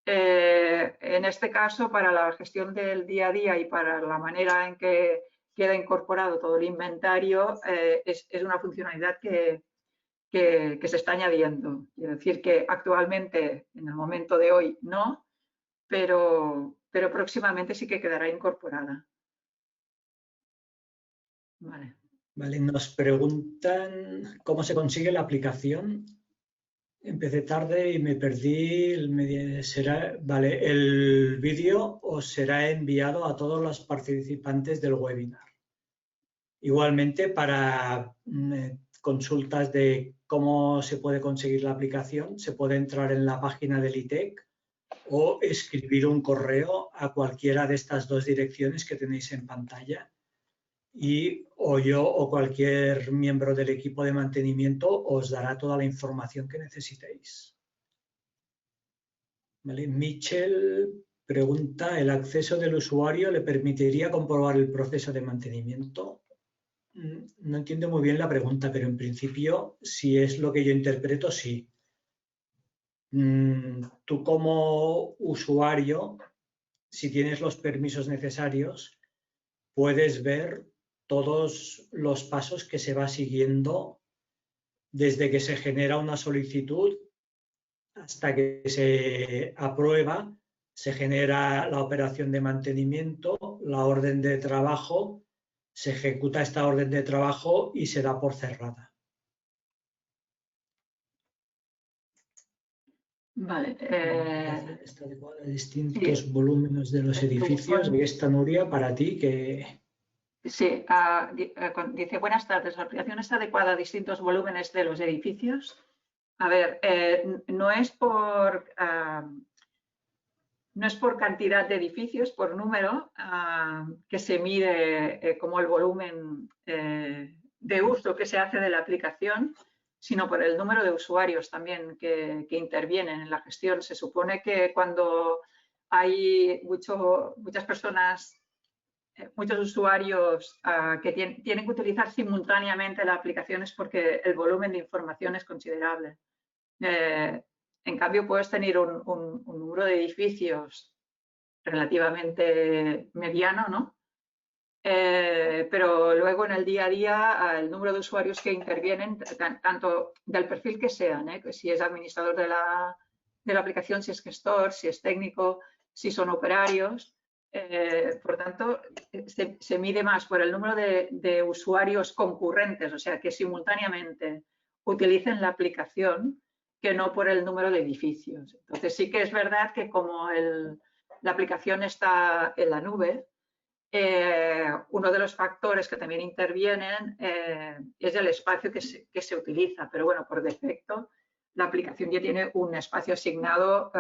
En este caso, para la gestión del día a día y para la manera en que queda incorporado todo el inventario, es una funcionalidad que se está añadiendo. Quiero decir que actualmente, en el momento de hoy, no, pero próximamente sí que quedará incorporada. Vale. Vale, nos preguntan cómo se consigue la aplicación. Empecé tarde y me perdí. Vale, el vídeo os será enviado a todos los participantes del webinar. Igualmente, para consultas de cómo se puede conseguir la aplicación, se puede entrar en la página del ITEC o escribir un correo a cualquiera de estas dos direcciones que tenéis en pantalla y o yo o cualquier miembro del equipo de mantenimiento os dará toda la información que necesitéis. ¿Vale? Michel pregunta, ¿el acceso del usuario le permitiría comprobar el proceso de mantenimiento? No entiendo muy bien la pregunta, pero en principio, si es lo que yo interpreto, sí. Tú como usuario, si tienes los permisos necesarios, puedes ver todos los pasos que se va siguiendo desde que se genera una solicitud hasta que se aprueba, se genera la operación de mantenimiento, la orden de trabajo, se ejecuta esta orden de trabajo y se da por cerrada. Vale. Está adecuada a distintos volúmenes de los edificios. Y esta, Nuria, para ti, que... Sí, dice, buenas tardes, ¿la aplicación está adecuada a distintos volúmenes de los edificios? A ver, no es por cantidad de edificios, por número, que se mide como el volumen de uso que se hace de la aplicación, sino por el número de usuarios también que intervienen en la gestión. Se supone que cuando hay muchas personas, muchos usuarios que tienen que utilizar simultáneamente la aplicación es porque el volumen de información es considerable. En cambio, puedes tener un número de edificios relativamente mediano, ¿no? Pero luego en el día a día, el número de usuarios que intervienen, tanto del perfil que sean, si es administrador de la aplicación, si es gestor, si es técnico, si son operarios. Por tanto, se mide más por el número de usuarios concurrentes, o sea, que simultáneamente utilicen la aplicación, que no por el número de edificios. Entonces, sí que es verdad que como la aplicación está en la nube, uno de los factores que también intervienen es el espacio que se utiliza. Pero bueno, por defecto, la aplicación ya tiene un espacio asignado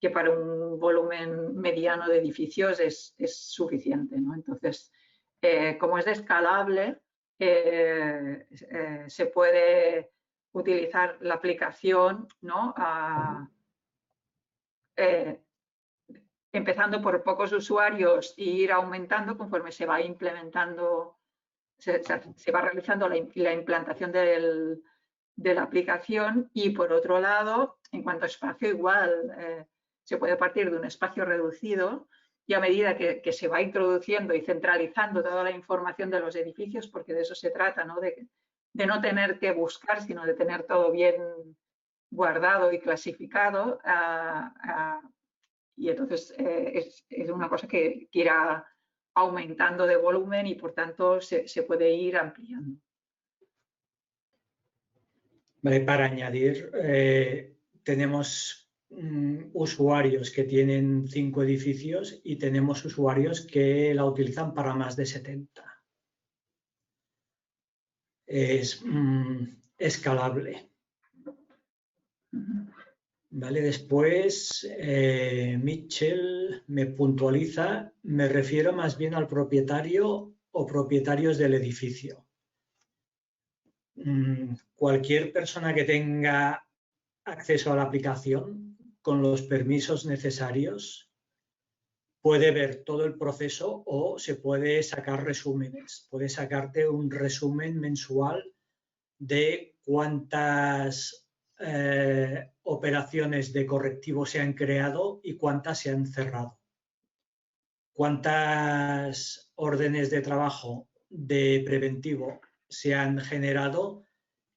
que para un volumen mediano de edificios es suficiente, ¿no? Entonces, como es escalable, se puede utilizar la aplicación, ¿no? Empezando por pocos usuarios e ir aumentando conforme se va implementando, se va realizando la implantación de la aplicación. Y por otro lado, en cuanto a espacio, igual se puede partir de un espacio reducido y a medida que se va introduciendo y centralizando toda la información de los edificios, porque de eso se trata, ¿no? De no tener que buscar, sino de tener todo bien guardado y clasificado, y entonces es una cosa que irá aumentando de volumen y por tanto se puede ir ampliando. Vale, para añadir, tenemos usuarios que tienen 5 edificios y tenemos usuarios que la utilizan para más de 70. Es escalable. Vale, después Mitchell me puntualiza, me refiero más bien al propietario o propietarios del edificio. Cualquier persona que tenga acceso a la aplicación con los permisos necesarios puede ver todo el proceso o se puede sacar resúmenes. Puede sacarte un resumen mensual de cuántas operaciones de correctivo se han creado y cuántas se han cerrado. Cuántas órdenes de trabajo de preventivo se han generado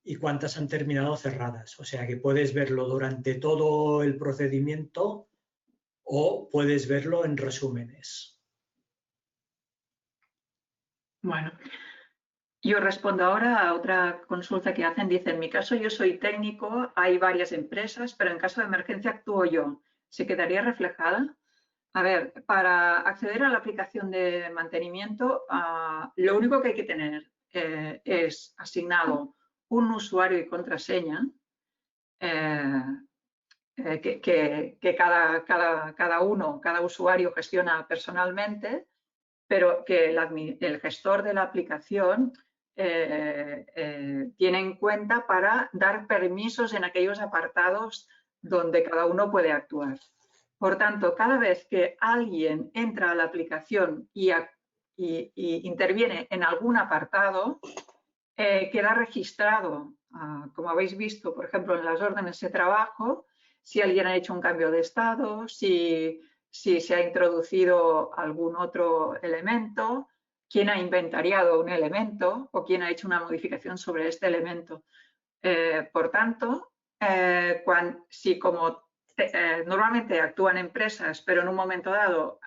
y cuántas han terminado cerradas. O sea que puedes verlo durante todo el procedimiento o puedes verlo en resúmenes. Bueno, yo respondo ahora a otra consulta que hacen. Dice, en mi caso yo soy técnico, hay varias empresas, pero en caso de emergencia actúo yo. ¿Se quedaría reflejada? A ver, para acceder a la aplicación de mantenimiento, lo único que hay que tener es asignado un usuario y contraseña que cada usuario gestiona personalmente, pero que el gestor de la aplicación tiene en cuenta para dar permisos en aquellos apartados donde cada uno puede actuar. Por tanto, cada vez que alguien entra a la aplicación y interviene en algún apartado, queda registrado, como habéis visto, por ejemplo, en las órdenes de trabajo, si alguien ha hecho un cambio de estado, si se ha introducido algún otro elemento, quién ha inventariado un elemento o quién ha hecho una modificación sobre este elemento. Por tanto, si como normalmente actúan empresas, pero en un momento dado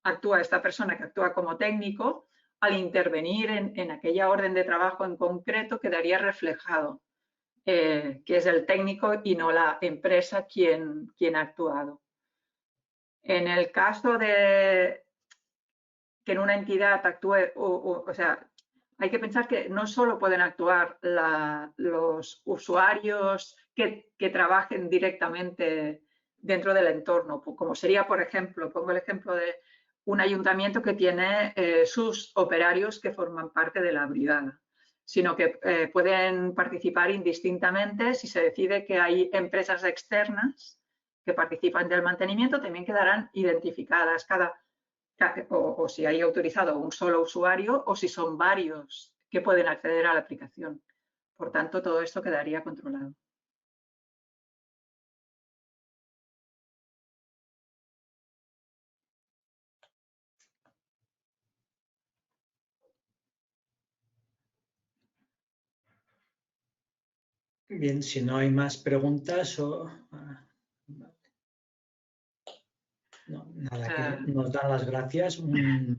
actúa esta persona que actúa como técnico, al intervenir en aquella orden de trabajo en concreto quedaría reflejado que es el técnico y no la empresa quien ha actuado. En el caso de que en una entidad actúe, o sea, hay que pensar que no solo pueden actuar los usuarios que trabajen directamente dentro del entorno, como sería, por ejemplo, pongo el ejemplo de un ayuntamiento que tiene sus operarios que forman parte de la brigada, sino que pueden participar indistintamente. Si se decide que hay empresas externas que participan del mantenimiento, también quedarán identificadas o si hay autorizado un solo usuario o si son varios que pueden acceder a la aplicación. Por tanto, todo esto quedaría controlado. Bien, si no hay más preguntas no, nada, que nos dan las gracias. Bueno,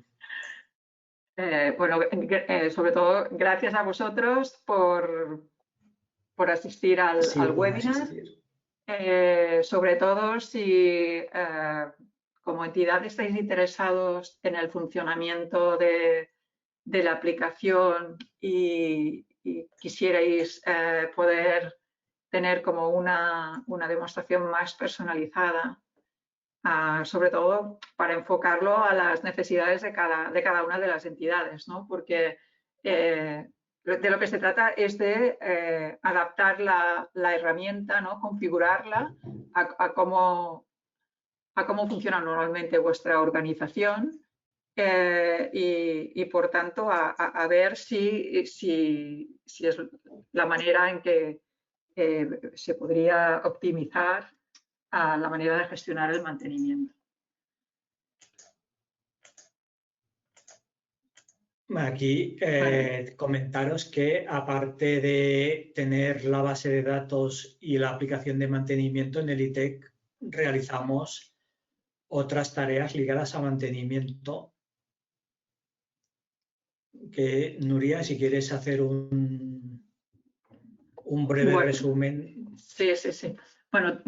sobre todo gracias a vosotros por asistir al webinar. Asistir. Sobre todo si como entidad estáis interesados en el funcionamiento de la aplicación y quisierais poder tener como una demostración más personalizada, sobre todo para enfocarlo a las necesidades de cada una de las entidades, ¿no? Porque de lo que se trata es de adaptar la herramienta, ¿no? Configurarla a cómo funciona normalmente vuestra organización y por tanto, a ver si es la manera en que se podría optimizar la manera de gestionar el mantenimiento. Aquí comentaros que aparte de tener la base de datos y la aplicación de mantenimiento en el ITEC, realizamos otras tareas ligadas a mantenimiento. Que Nuria, si quieres hacer un breve resumen. Sí. Bueno,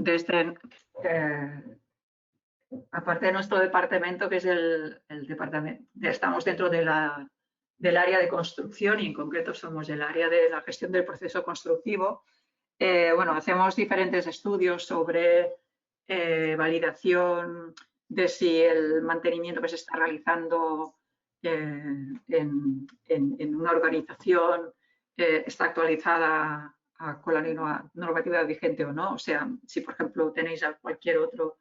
aparte de nuestro departamento, que es el departamento, estamos dentro del área de construcción y en concreto somos el área de la gestión del proceso constructivo. Bueno, hacemos diferentes estudios sobre validación de si el mantenimiento que se está realizando en una organización está actualizada con la normativa vigente o no. O sea, si por ejemplo tenéis cualquier otro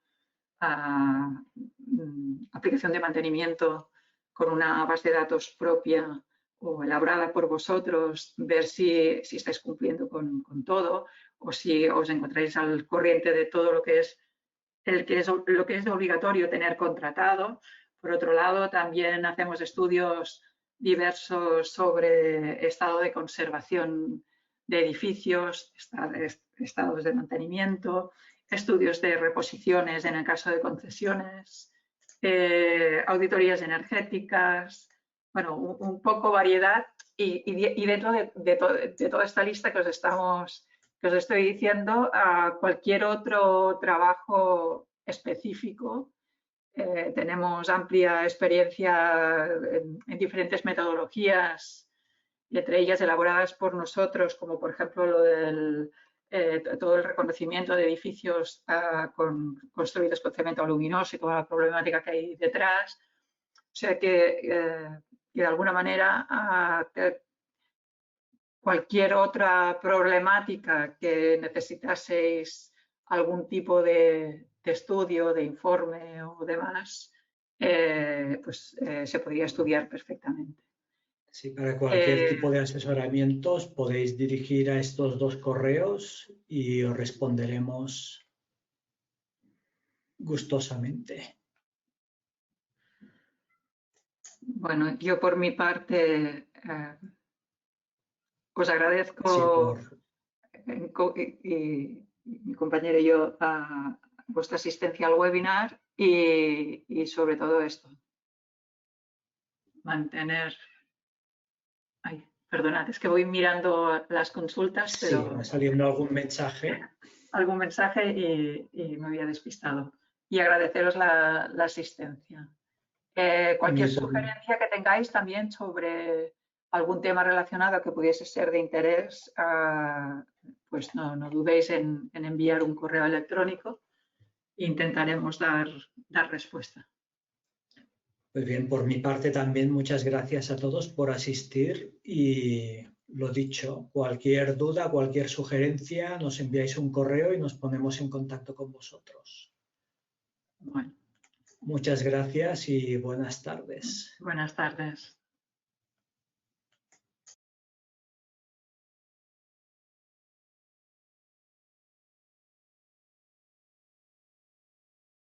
aplicación de mantenimiento con una base de datos propia o elaborada por vosotros, ver si estáis cumpliendo con todo o si os encontráis al corriente de todo lo que es obligatorio tener contratado. Por otro lado, también hacemos estudios diversos sobre estado de conservación de edificios, estados de mantenimiento, estudios de reposiciones en el caso de concesiones, auditorías energéticas, bueno, un poco variedad y dentro de toda esta lista que os estoy diciendo, a cualquier otro trabajo específico. Tenemos amplia experiencia en diferentes metodologías, entre ellas elaboradas por nosotros, como por ejemplo lo del todo el reconocimiento de edificios construidos con cemento aluminoso y toda la problemática que hay detrás. O sea que de alguna manera cualquier otra problemática que necesitaseis algún tipo de estudio, de informe o demás, pues se podría estudiar perfectamente. Sí, para cualquier tipo de asesoramientos podéis dirigir a estos 2 correos y os responderemos gustosamente. Bueno, yo por mi parte os agradezco, y mi compañero y yo, a vuestra asistencia al webinar y sobre todo esto, mantener... Ay, perdonad, es que voy mirando las consultas, pero... Sí, va saliendo algún mensaje. Algún mensaje y me había despistado. Y agradeceros la asistencia. Cualquier sugerencia que tengáis también sobre algún tema relacionado que pudiese ser de interés, pues no dudéis en enviar un correo electrónico e intentaremos dar respuesta. Pues bien, por mi parte también muchas gracias a todos por asistir y lo dicho, cualquier duda, cualquier sugerencia, nos enviáis un correo y nos ponemos en contacto con vosotros. Bueno. Muchas gracias y buenas tardes. Buenas tardes.